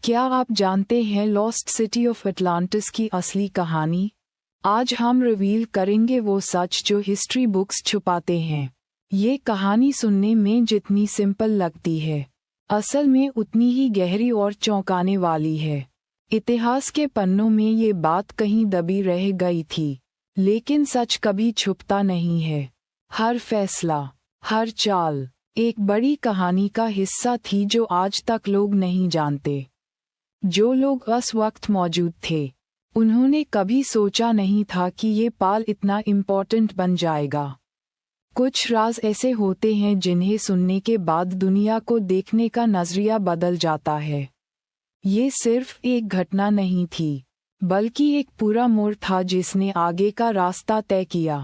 क्या आप जानते हैं लॉस्ट सिटी ऑफ अटलांटिस की असली कहानी? आज हम रिवील करेंगे वो सच जो हिस्ट्री बुक्स छुपाते हैं। ये कहानी सुनने में जितनी सिंपल लगती है, असल में उतनी ही गहरी और चौंकाने वाली है। इतिहास के पन्नों में ये बात कहीं दबी रह गई थी, लेकिन सच कभी छुपता नहीं है। हर फैसला, हर चाल एक बड़ी कहानी का हिस्सा थी जो आज तक लोग नहीं जानते। जो लोग उस वक्त मौजूद थे, उन्होंने कभी सोचा नहीं था कि ये पाल इतना इम्पोर्टेंट बन जाएगा। कुछ राज ऐसे होते हैं जिन्हें सुनने के बाद दुनिया को देखने का नजरिया बदल जाता है। ये सिर्फ एक घटना नहीं थी, बल्कि एक पूरा मोड़ था जिसने आगे का रास्ता तय किया।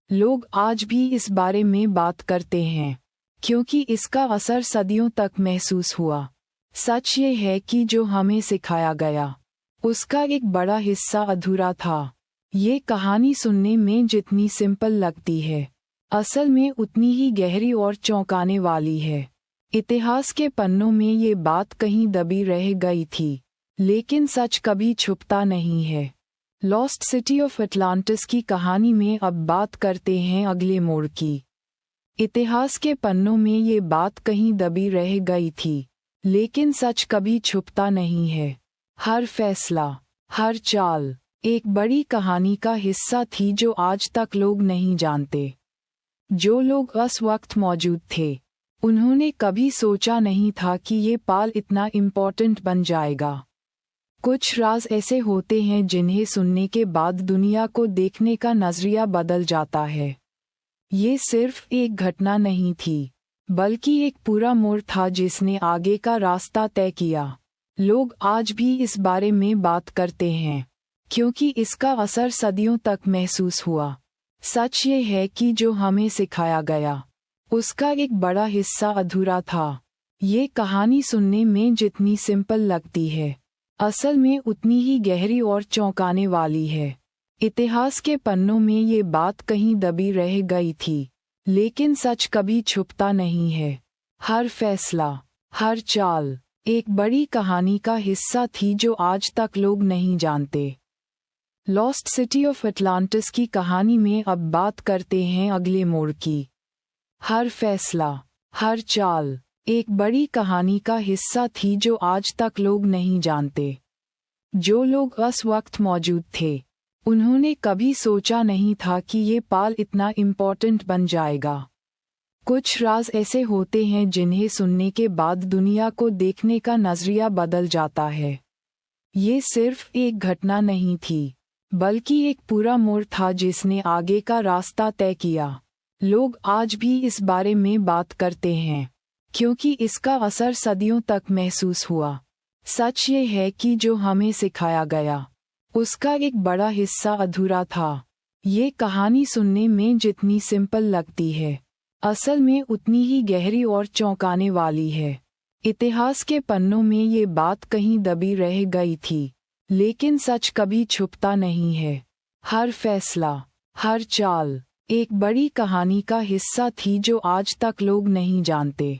लोग आज भी इस बारे में बात करते हैं, क्योंकि इसका असर सदियों तक महसूस हुआ। सच ये है कि जो हमें सिखाया गया, उसका एक बड़ा हिस्सा अधूरा था। ये कहानी सुनने में जितनी सिंपल लगती है, असल में उतनी ही गहरी और चौंकाने वाली है। इतिहास के पन्नों में ये बात कहीं दबी रह गई थी, लेकिन सच कभी छुपता नहीं है। लॉस्ट सिटी ऑफ अटलांटिस की कहानी में अब बात करते हैं अगले मोड़ की। इतिहास के पन्नों में ये बात कहीं दबी रह गई थी, लेकिन सच कभी छुपता नहीं है। हर फैसला, हर चाल एक बड़ी कहानी का हिस्सा थी जो आज तक लोग नहीं जानते। जो लोग उस वक्त मौजूद थे, उन्होंने कभी सोचा नहीं था कि ये पाल इतना इम्पोर्टेंट बन जाएगा। कुछ राज ऐसे होते हैं जिन्हें सुनने के बाद दुनिया को देखने का नजरिया बदल जाता है। ये सिर्फ एक घटना नहीं थी, बल्कि एक पूरा मोड़ था जिसने आगे का रास्ता तय किया। लोग आज भी इस बारे में बात करते हैं, क्योंकि इसका असर सदियों तक महसूस हुआ। सच ये है कि जो हमें सिखाया गया, उसका एक बड़ा हिस्सा अधूरा था। ये कहानी सुनने में जितनी सिंपल लगती है, असल में उतनी ही गहरी और चौंकाने वाली है। इतिहास के पन्नों में ये बात कहीं दबी रह गई थी, लेकिन सच कभी छुपता नहीं है। हर फैसला, हर चाल एक बड़ी कहानी का हिस्सा थी जो आज तक लोग नहीं जानते। लॉस्ट सिटी ऑफ अटलांटिस की कहानी में अब बात करते हैं अगले मोड़ की। हर फैसला, हर चाल एक बड़ी कहानी का हिस्सा थी जो आज तक लोग नहीं जानते। जो लोग उस वक्त मौजूद थे, उन्होंने कभी सोचा नहीं था कि ये पाल इतना इम्पोर्टेंट बन जाएगा। कुछ राज ऐसे होते हैं जिन्हें सुनने के बाद दुनिया को देखने का नजरिया बदल जाता है। ये सिर्फ एक घटना नहीं थी, बल्कि एक पूरा मोड़ था जिसने आगे का रास्ता तय किया। लोग आज भी इस बारे में बात करते हैं, क्योंकि इसका असर सदियों तक महसूस हुआ। सच ये है कि जो हमें सिखाया गया, उसका एक बड़ा हिस्सा अधूरा था। ये कहानी सुनने में जितनी सिंपल लगती है, असल में उतनी ही गहरी और चौंकाने वाली है। इतिहास के पन्नों में ये बात कहीं दबी रह गई थी, लेकिन सच कभी छुपता नहीं है। हर फैसला, हर चाल एक बड़ी कहानी का हिस्सा थी जो आज तक लोग नहीं जानते।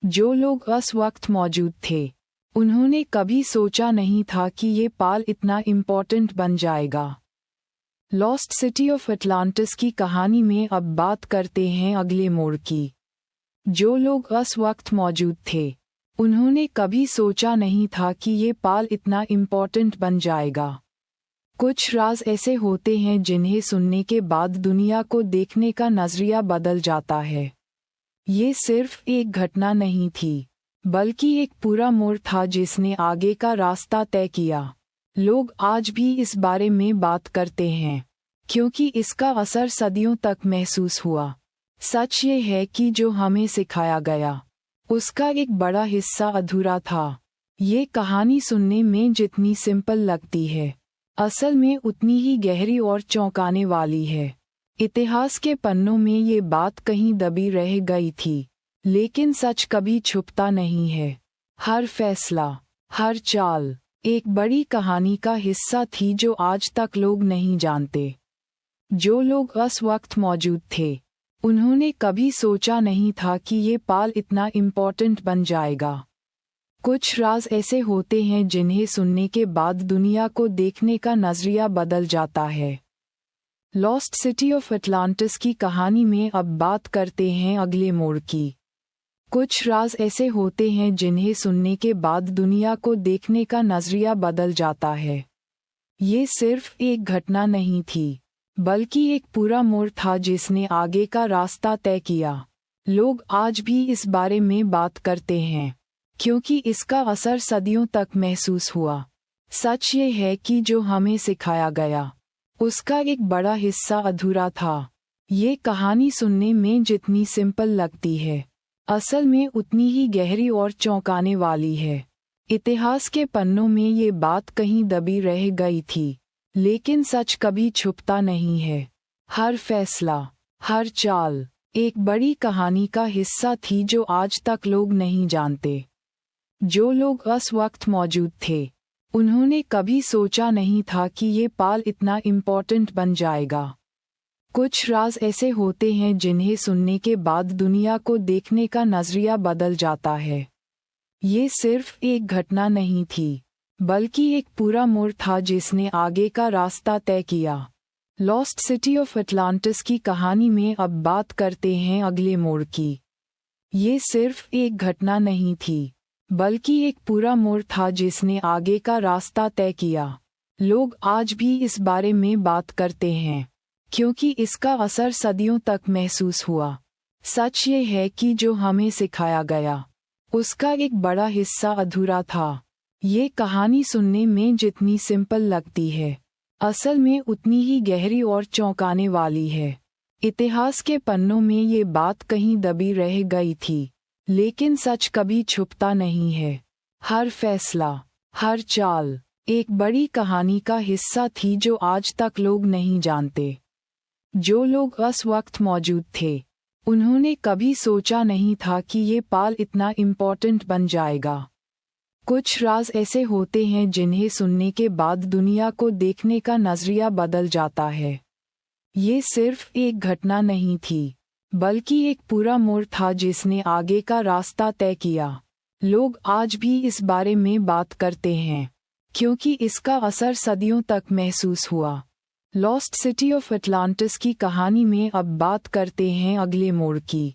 जो लोग उस वक्त मौजूद थे, उन्होंने कभी सोचा नहीं था कि ये पाल इतना इम्पोर्टेंट बन जाएगा। लॉस्ट सिटी ऑफ अटलांटिस की कहानी में अब बात करते हैं अगले मोड़ की। जो लोग उस वक्त मौजूद थे, उन्होंने कभी सोचा नहीं था कि ये पाल इतना इम्पोर्टेंट बन जाएगा। कुछ राज ऐसे होते हैं जिन्हें सुनने के बाद दुनिया को देखने का नजरिया बदल जाता है। ये सिर्फ एक घटना नहीं थी, बल्कि एक पूरा मोड़ था जिसने आगे का रास्ता तय किया। लोग आज भी इस बारे में बात करते हैं, क्योंकि इसका असर सदियों तक महसूस हुआ। सच ये है कि जो हमें सिखाया गया, उसका एक बड़ा हिस्सा अधूरा था। ये कहानी सुनने में जितनी सिंपल लगती है, असल में उतनी ही गहरी और चौंकाने वाली है। इतिहास के पन्नों में ये बात कहीं दबी रह गई थी, लेकिन सच कभी छुपता नहीं है। हर फैसला, हर चाल एक बड़ी कहानी का हिस्सा थी जो आज तक लोग नहीं जानते। जो लोग उस वक्त मौजूद थे, उन्होंने कभी सोचा नहीं था कि ये पाल इतना इम्पोर्टेंट बन जाएगा। कुछ राज ऐसे होते हैं जिन्हें सुनने के बाद दुनिया को देखने का नजरिया बदल जाता है। लॉस्ट सिटी ऑफ अटलांटिस की कहानी में अब बात करते हैं अगले मोड़ की। कुछ राज ऐसे होते हैं जिन्हें सुनने के बाद दुनिया को देखने का नजरिया बदल जाता है। ये सिर्फ एक घटना नहीं थी, बल्कि एक पूरा मोड़ था जिसने आगे का रास्ता तय किया। लोग आज भी इस बारे में बात करते हैं, क्योंकि इसका असर सदियों तक महसूस हुआ। सच ये है कि जो हमें सिखाया गया, उसका एक बड़ा हिस्सा अधूरा था। ये कहानी सुनने में जितनी सिंपल लगती है, असल में उतनी ही गहरी और चौंकाने वाली है। इतिहास के पन्नों में ये बात कहीं दबी रह गई थी, लेकिन सच कभी छुपता नहीं है। हर फैसला, हर चाल एक बड़ी कहानी का हिस्सा थी जो आज तक लोग नहीं जानते। जो लोग उस वक्त मौजूद थे, उन्होंने कभी सोचा नहीं था कि ये पाल इतना इम्पोर्टेंट बन जाएगा। कुछ राज ऐसे होते हैं जिन्हें सुनने के बाद दुनिया को देखने का नजरिया बदल जाता है। ये सिर्फ एक घटना नहीं थी, बल्कि एक पूरा मोड़ था जिसने आगे का रास्ता तय किया। लॉस्ट सिटी ऑफ अटलांटिस की कहानी में अब बात करते हैं अगले मोड़ की। ये सिर्फ एक घटना नहीं थी, बल्कि एक पूरा मोड़ था जिसने आगे का रास्ता तय किया। लोग आज भी इस बारे में बात करते हैं, क्योंकि इसका असर सदियों तक महसूस हुआ। सच ये है कि जो हमें सिखाया गया, उसका एक बड़ा हिस्सा अधूरा था। ये कहानी सुनने में जितनी सिंपल लगती है, असल में उतनी ही गहरी और चौंकाने वाली है। इतिहास के पन्नों में ये बात कहीं दबी रह गई थी, लेकिन सच कभी छुपता नहीं है। हर फैसला, हर चाल एक बड़ी कहानी का हिस्सा थी जो आज तक लोग नहीं जानते। जो लोग उस वक्त मौजूद थे, उन्होंने कभी सोचा नहीं था कि ये पाल इतना इम्पोर्टेंट बन जाएगा। कुछ राज ऐसे होते हैं जिन्हें सुनने के बाद दुनिया को देखने का नजरिया बदल जाता है। ये सिर्फ एक घटना नहीं थी, बल्कि एक पूरा मोड़ था जिसने आगे का रास्ता तय किया। लोग आज भी इस बारे में बात करते हैं, क्योंकि इसका असर सदियों तक महसूस हुआ। लॉस्ट सिटी ऑफ अटलांटिस की कहानी में अब बात करते हैं अगले मोड़ की।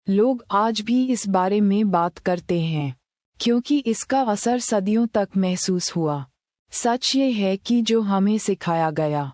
लोग आज भी इस बारे में बात करते हैं, क्योंकि इसका असर सदियों तक महसूस हुआ। सच ये है कि जो हमें सिखाया गया,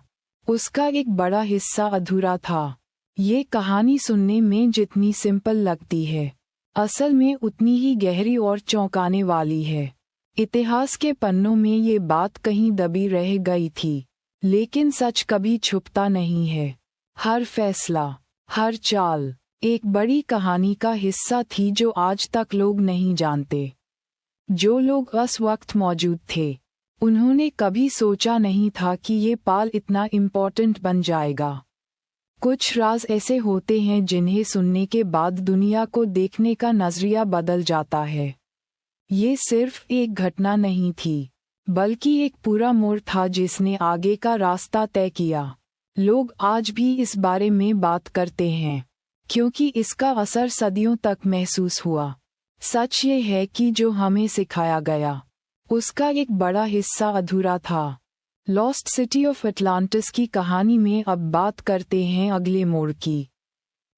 उसका एक बड़ा हिस्सा अधूरा था। ये कहानी सुनने में जितनी सिंपल लगती है, असल में उतनी ही गहरी और चौंकाने वाली है। इतिहास के पन्नों में ये बात कहीं दबी रह गई थी, लेकिन सच कभी छुपता नहीं है। हर फैसला, हर चाल एक बड़ी कहानी का हिस्सा थी जो आज तक लोग नहीं जानते। जो लोग उस वक्त मौजूद थे, उन्होंने कभी सोचा नहीं था कि ये पाल इतना इम्पोर्टेंट बन जाएगा। कुछ राज ऐसे होते हैं जिन्हें सुनने के बाद दुनिया को देखने का नजरिया बदल जाता है। ये सिर्फ एक घटना नहीं थी, बल्कि एक पूरा मोड़ था जिसने आगे का रास्ता तय किया। लोग आज भी इस बारे में बात करते हैं, क्योंकि इसका असर सदियों तक महसूस हुआ। सच ये है कि जो हमें सिखाया गया, उसका एक बड़ा हिस्सा अधूरा था। लॉस्ट सिटी ऑफ अटलांटिस की कहानी में अब बात करते हैं अगले मोड़ की।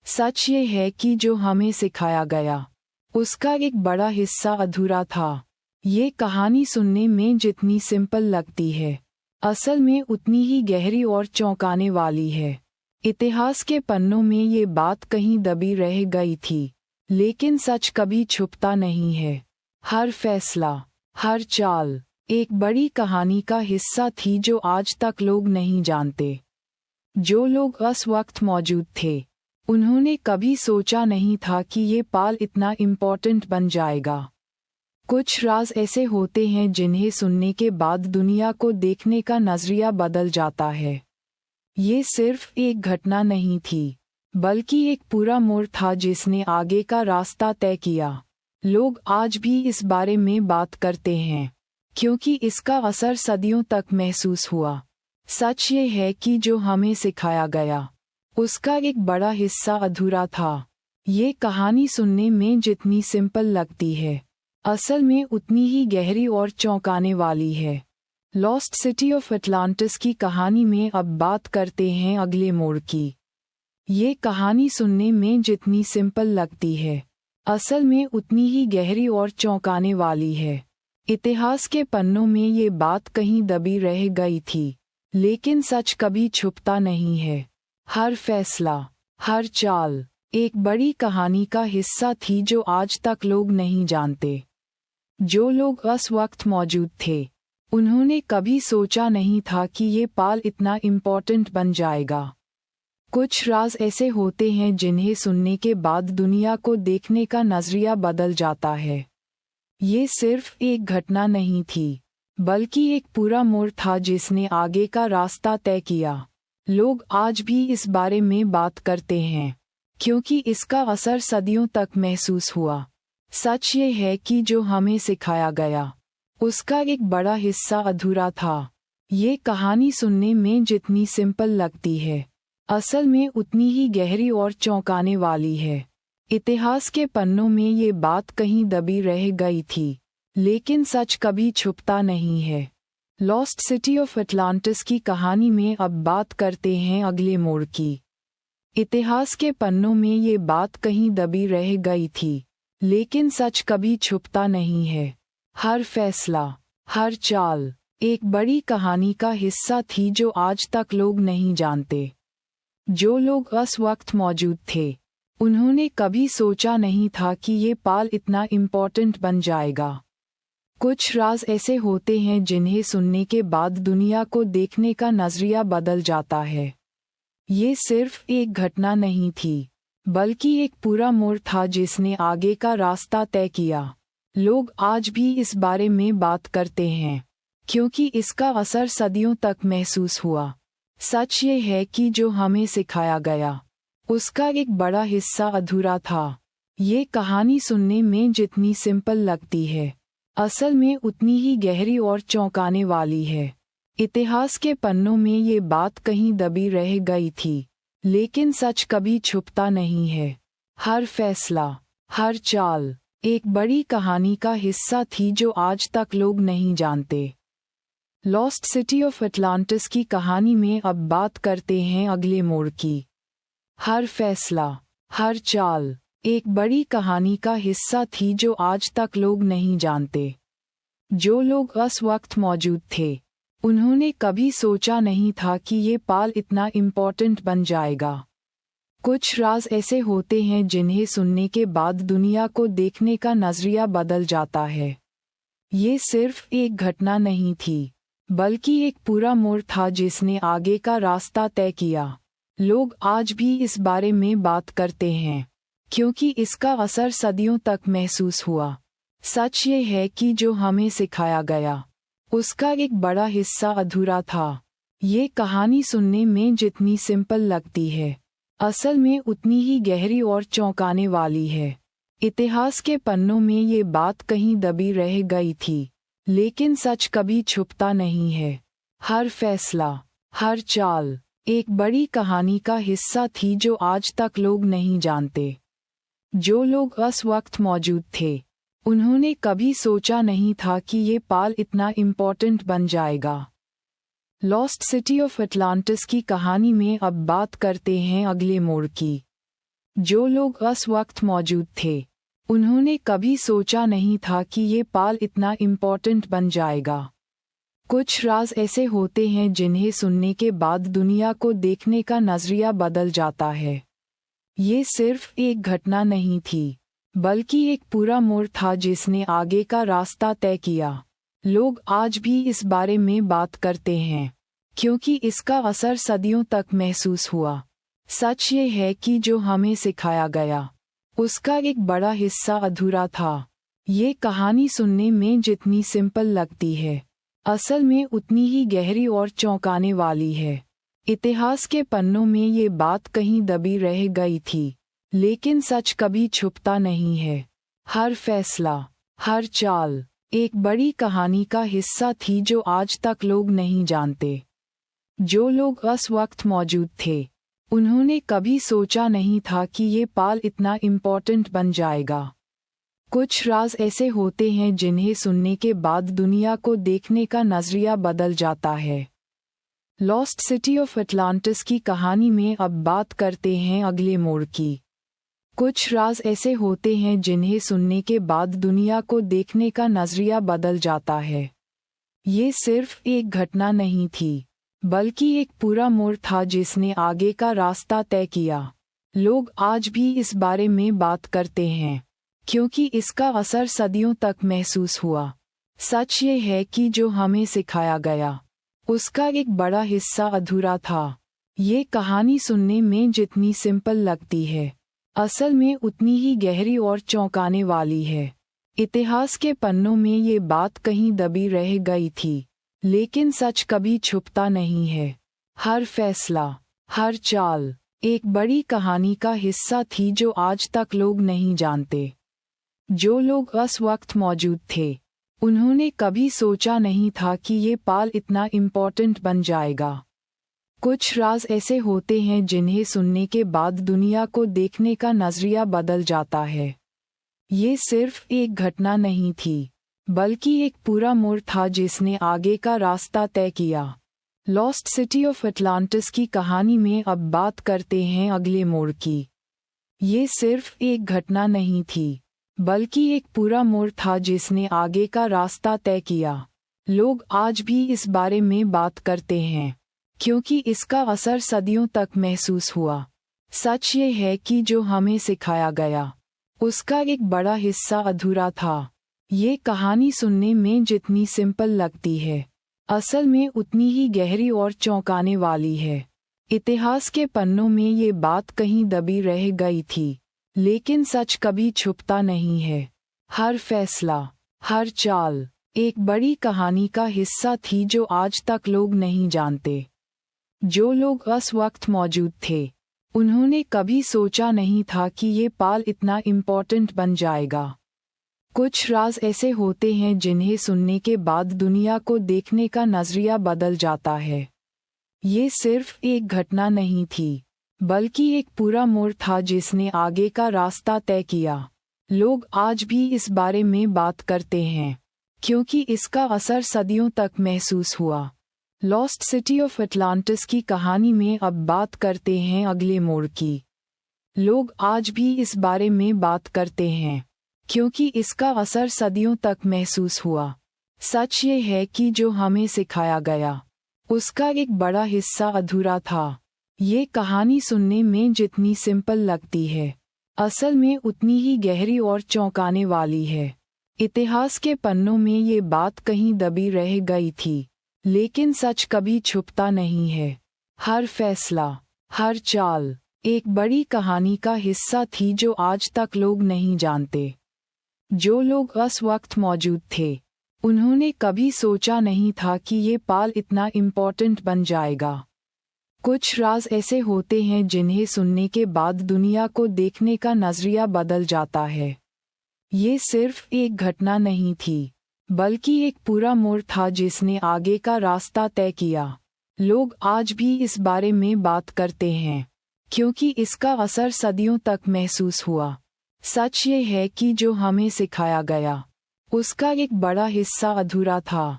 सच ये है कि जो हमें सिखाया गया, उसका एक बड़ा हिस्सा अधूरा था। ये कहानी सुनने में जितनी सिंपल लगती है, असल में उतनी ही गहरी और चौंकाने वाली है। इतिहास के पन्नों में ये बात कहीं दबी रह गई थी, लेकिन सच कभी छुपता नहीं है। हर फैसला, हर चाल एक बड़ी कहानी का हिस्सा थी जो आज तक लोग नहीं जानते। जो लोग उस वक्त मौजूद थे, उन्होंने कभी सोचा नहीं था कि ये पाल इतना इम्पोर्टेंट बन जाएगा। कुछ राज ऐसे होते हैं जिन्हें सुनने के बाद दुनिया को देखने का नजरिया बदल जाता है। ये सिर्फ एक घटना नहीं थी, बल्कि एक पूरा मोड़ था जिसने आगे का रास्ता तय किया। लोग आज भी इस बारे में बात करते हैं, क्योंकि इसका असर सदियों तक महसूस हुआ। सच ये है कि जो हमें सिखाया गया, उसका एक बड़ा हिस्सा अधूरा था। ये कहानी सुनने में जितनी सिंपल लगती है, असल में उतनी ही गहरी और चौंकाने वाली है। लॉस्ट सिटी ऑफ अटलांटिस की कहानी में अब बात करते हैं अगले मोड़ की। ये कहानी सुनने में जितनी सिंपल लगती है, असल में उतनी ही गहरी और चौंकाने वाली है। इतिहास के पन्नों में ये बात कहीं दबी रह गई थी, लेकिन सच कभी छुपता नहीं है। हर फैसला, हर चाल एक बड़ी कहानी का हिस्सा थी जो आज तक लोग नहीं जानते। जो लोग उस वक्त मौजूद थे, उन्होंने कभी सोचा नहीं था कि ये पाल इतना इम्पोर्टेंट बन जाएगा। कुछ राज ऐसे होते हैं जिन्हें सुनने के बाद दुनिया को देखने का नजरिया बदल जाता है। ये सिर्फ एक घटना नहीं थी, बल्कि एक पूरा मोड़ था जिसने आगे का रास्ता तय किया। लोग आज भी इस बारे में बात करते हैं, क्योंकि इसका असर सदियों तक महसूस हुआ। सच ये है कि जो हमें सिखाया गया, उसका एक बड़ा हिस्सा अधूरा था। ये कहानी सुनने में जितनी सिंपल लगती है, असल में उतनी ही गहरी और चौंकाने वाली है। इतिहास के पन्नों में ये बात कहीं दबी रह गई थी, लेकिन सच कभी छुपता नहीं है। लॉस्ट सिटी ऑफ अटलांटिस की कहानी में अब बात करते हैं अगले मोड़ की। इतिहास के पन्नों में ये बात कहीं दबी रह गई थी, लेकिन सच कभी छुपता नहीं है। हर फैसला, हर चाल एक बड़ी कहानी का हिस्सा थी जो आज तक लोग नहीं जानते। जो लोग उस वक्त मौजूद थे, उन्होंने कभी सोचा नहीं था कि ये पाल इतना इम्पोर्टेंट बन जाएगा। कुछ राज ऐसे होते हैं जिन्हें सुनने के बाद दुनिया को देखने का नजरिया बदल जाता है। ये सिर्फ एक घटना नहीं थी, बल्कि एक पूरा मोड़ था जिसने आगे का रास्ता तय किया। लोग आज भी इस बारे में बात करते हैं, क्योंकि इसका असर सदियों तक महसूस हुआ। सच ये है कि जो हमें सिखाया गया, उसका एक बड़ा हिस्सा अधूरा था। ये कहानी सुनने में जितनी सिंपल लगती है, असल में उतनी ही गहरी और चौंकाने वाली है। इतिहास के पन्नों में ये बात कहीं दबी रह गई थी, लेकिन सच कभी छुपता नहीं है। हर फैसला, हर चाल एक बड़ी कहानी का हिस्सा थी जो आज तक लोग नहीं जानते। लॉस्ट सिटी ऑफ अटलांटिस की कहानी में अब बात करते हैं अगले मोड़ की। हर फैसला, हर चाल एक बड़ी कहानी का हिस्सा थी जो आज तक लोग नहीं जानते। जो लोग उस वक्त मौजूद थे, उन्होंने कभी सोचा नहीं था कि ये पाल इतना इम्पोर्टेंट बन जाएगा। कुछ राज ऐसे होते हैं जिन्हें सुनने के बाद दुनिया को देखने का नजरिया बदल जाता है। ये सिर्फ एक घटना नहीं थी, बल्कि एक पूरा मोड़ था जिसने आगे का रास्ता तय किया। लोग आज भी इस बारे में बात करते हैं, क्योंकि इसका असर सदियों तक महसूस हुआ। सच ये है कि जो हमें सिखाया गया, उसका एक बड़ा हिस्सा अधूरा था। ये कहानी सुनने में जितनी सिंपल लगती है, असल में उतनी ही गहरी और चौंकाने वाली है। इतिहास के पन्नों में ये बात कहीं दबी रह गई थी, लेकिन सच कभी छुपता नहीं है। हर फैसला, हर चाल एक बड़ी कहानी का हिस्सा थी जो आज तक लोग नहीं जानते। जो लोग उस वक्त मौजूद थे, उन्होंने कभी सोचा नहीं था कि ये पाल इतना इम्पोर्टेंट बन जाएगा। लॉस्ट सिटी ऑफ अटलांटिस की कहानी में अब बात करते हैं अगले मोड़ की। जो लोग उस वक्त मौजूद थे, उन्होंने कभी सोचा नहीं था कि ये पाल इतना इम्पोर्टेंट बन जाएगा। कुछ राज ऐसे होते हैं जिन्हें सुनने के बाद दुनिया को देखने का नजरिया बदल जाता है। ये सिर्फ एक घटना नहीं थी, बल्कि एक पूरा मोड़ था जिसने आगे का रास्ता तय किया। लोग आज भी इस बारे में बात करते हैं, क्योंकि इसका असर सदियों तक महसूस हुआ। सच ये है कि जो हमें सिखाया गया, उसका एक बड़ा हिस्सा अधूरा था। ये कहानी सुनने में जितनी सिंपल लगती है, असल में उतनी ही गहरी और चौंकाने वाली है। इतिहास के पन्नों में ये बात कहीं दबी रह गई थी, लेकिन सच कभी छुपता नहीं है। हर फैसला, हर चाल एक बड़ी कहानी का हिस्सा थी जो आज तक लोग नहीं जानते। जो लोग उस वक्त मौजूद थे, उन्होंने कभी सोचा नहीं था कि ये पाल इतना इम्पोर्टेंट बन जाएगा। कुछ राज ऐसे होते हैं जिन्हें सुनने के बाद दुनिया को देखने का नजरिया बदल जाता है। लॉस्ट सिटी ऑफ अटलांटिस की कहानी में अब बात करते हैं अगले मोड़ की। कुछ राज ऐसे होते हैं जिन्हें सुनने के बाद दुनिया को देखने का नजरिया बदल जाता है। ये सिर्फ एक घटना नहीं थी, बल्कि एक पूरा मोड़ था जिसने आगे का रास्ता तय किया। लोग आज भी इस बारे में बात करते हैं, क्योंकि इसका असर सदियों तक महसूस हुआ। सच ये है कि जो हमें सिखाया गया, उसका एक बड़ा हिस्सा अधूरा था। ये कहानी सुनने में जितनी सिंपल लगती है, असल में उतनी ही गहरी और चौंकाने वाली है। इतिहास के पन्नों में ये बात कहीं दबी रह गई थी, लेकिन सच कभी छुपता नहीं है। हर फैसला, हर चाल एक बड़ी कहानी का हिस्सा थी जो आज तक लोग नहीं जानते। जो लोग उस वक्त मौजूद थे, उन्होंने कभी सोचा नहीं था कि ये पाल इतना इम्पोर्टेंट बन जाएगा। कुछ राज ऐसे होते हैं जिन्हें सुनने के बाद दुनिया को देखने का नजरिया बदल जाता है। ये सिर्फ एक घटना नहीं थी, बल्कि एक पूरा मोड़ था जिसने आगे का रास्ता तय किया। लॉस्ट सिटी ऑफ अटलांटिस की कहानी में अब बात करते हैं अगले मोड़ की। ये सिर्फ एक घटना नहीं थी, बल्कि एक पूरा मोड़ था जिसने आगे का रास्ता तय किया। लोग आज भी इस बारे में बात करते हैं, क्योंकि इसका असर सदियों तक महसूस हुआ। सच ये है कि जो हमें सिखाया गया, उसका एक बड़ा हिस्सा अधूरा था। ये कहानी सुनने में जितनी सिंपल लगती है, असल में उतनी ही गहरी और चौंकाने वाली है। इतिहास के पन्नों में ये बात कहीं दबी रह गई थी, लेकिन सच कभी छुपता नहीं है। हर फैसला, हर चाल एक बड़ी कहानी का हिस्सा थी जो आज तक लोग नहीं जानते। जो लोग उस वक्त मौजूद थे, उन्होंने कभी सोचा नहीं था कि ये पाल इतना इम्पोर्टेंट बन जाएगा। कुछ राज ऐसे होते हैं जिन्हें सुनने के बाद दुनिया को देखने का नजरिया बदल जाता है। ये सिर्फ एक घटना नहीं थी, बल्कि एक पूरा मोड़ था जिसने आगे का रास्ता तय किया। लोग आज भी इस बारे में बात करते हैं, क्योंकि इसका असर सदियों तक महसूस हुआ। लॉस्ट सिटी ऑफ अटलांटिस की कहानी में अब बात करते हैं अगले मोड़ की। लोग आज भी इस बारे में बात करते हैं, क्योंकि इसका असर सदियों तक महसूस हुआ। सच ये है कि जो हमें सिखाया गया, उसका एक बड़ा हिस्सा अधूरा था। ये कहानी सुनने में जितनी सिंपल लगती है, असल में उतनी ही गहरी और चौंकाने वाली है। इतिहास के पन्नों में ये बात कहीं दबी रह गई थी, लेकिन सच कभी छुपता नहीं है। हर फैसला, हर चाल एक बड़ी कहानी का हिस्सा थी जो आज तक लोग नहीं जानते। जो लोग उस वक्त मौजूद थे, उन्होंने कभी सोचा नहीं था कि ये पाल इतना इम्पोर्टेंट बन जाएगा। कुछ राज ऐसे होते हैं जिन्हें सुनने के बाद दुनिया को देखने का नजरिया बदल जाता है। ये सिर्फ एक घटना नहीं थी, बल्कि एक पूरा मोड़ था जिसने आगे का रास्ता तय किया। लोग आज भी इस बारे में बात करते हैं, क्योंकि इसका असर सदियों तक महसूस हुआ। सच ये है कि जो हमें सिखाया गया, उसका एक बड़ा हिस्सा अधूरा था।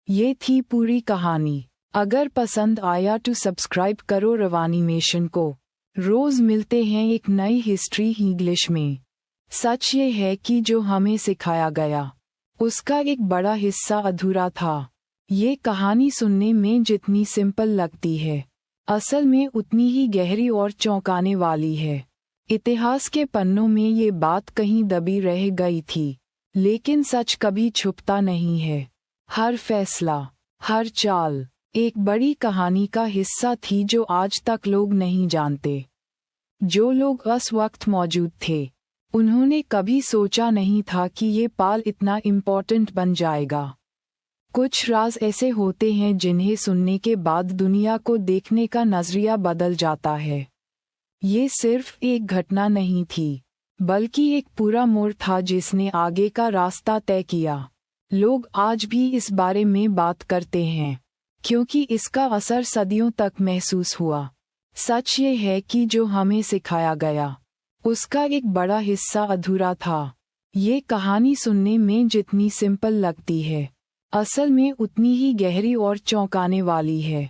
ये थी पूरी कहानी। अगर पसंद आया तो सब्सक्राइब करो रवानीमेशन को। रोज मिलते हैं एक नई हिस्ट्री इंग्लिश में। सच ये है कि जो हमें सिखाया गया, उसका एक बड़ा हिस्सा अधूरा था। ये कहानी सुनने में जितनी सिंपल लगती है, असल में उतनी ही गहरी और चौंकाने वाली है। इतिहास के पन्नों में ये बात कहीं दबी रह गई थी, लेकिन सच कभी छुपता नहीं है। हर फैसला, हर चाल एक बड़ी कहानी का हिस्सा थी जो आज तक लोग नहीं जानते। जो लोग उस वक्त मौजूद थे, उन्होंने कभी सोचा नहीं था कि ये पाल इतना इम्पोर्टेंट बन जाएगा। कुछ राज ऐसे होते हैं जिन्हें सुनने के बाद दुनिया को देखने का नजरिया बदल जाता है। ये सिर्फ एक घटना नहीं थी, बल्कि एक पूरा मोड़ था जिसने आगे का रास्ता तय किया। लोग आज भी इस बारे में बात करते हैं, क्योंकि इसका असर सदियों तक महसूस हुआ। सच ये है कि जो हमें सिखाया गया, उसका एक बड़ा हिस्सा अधूरा था। ये कहानी सुनने में जितनी सिंपल लगती है, असल में उतनी ही गहरी और चौंकाने वाली है।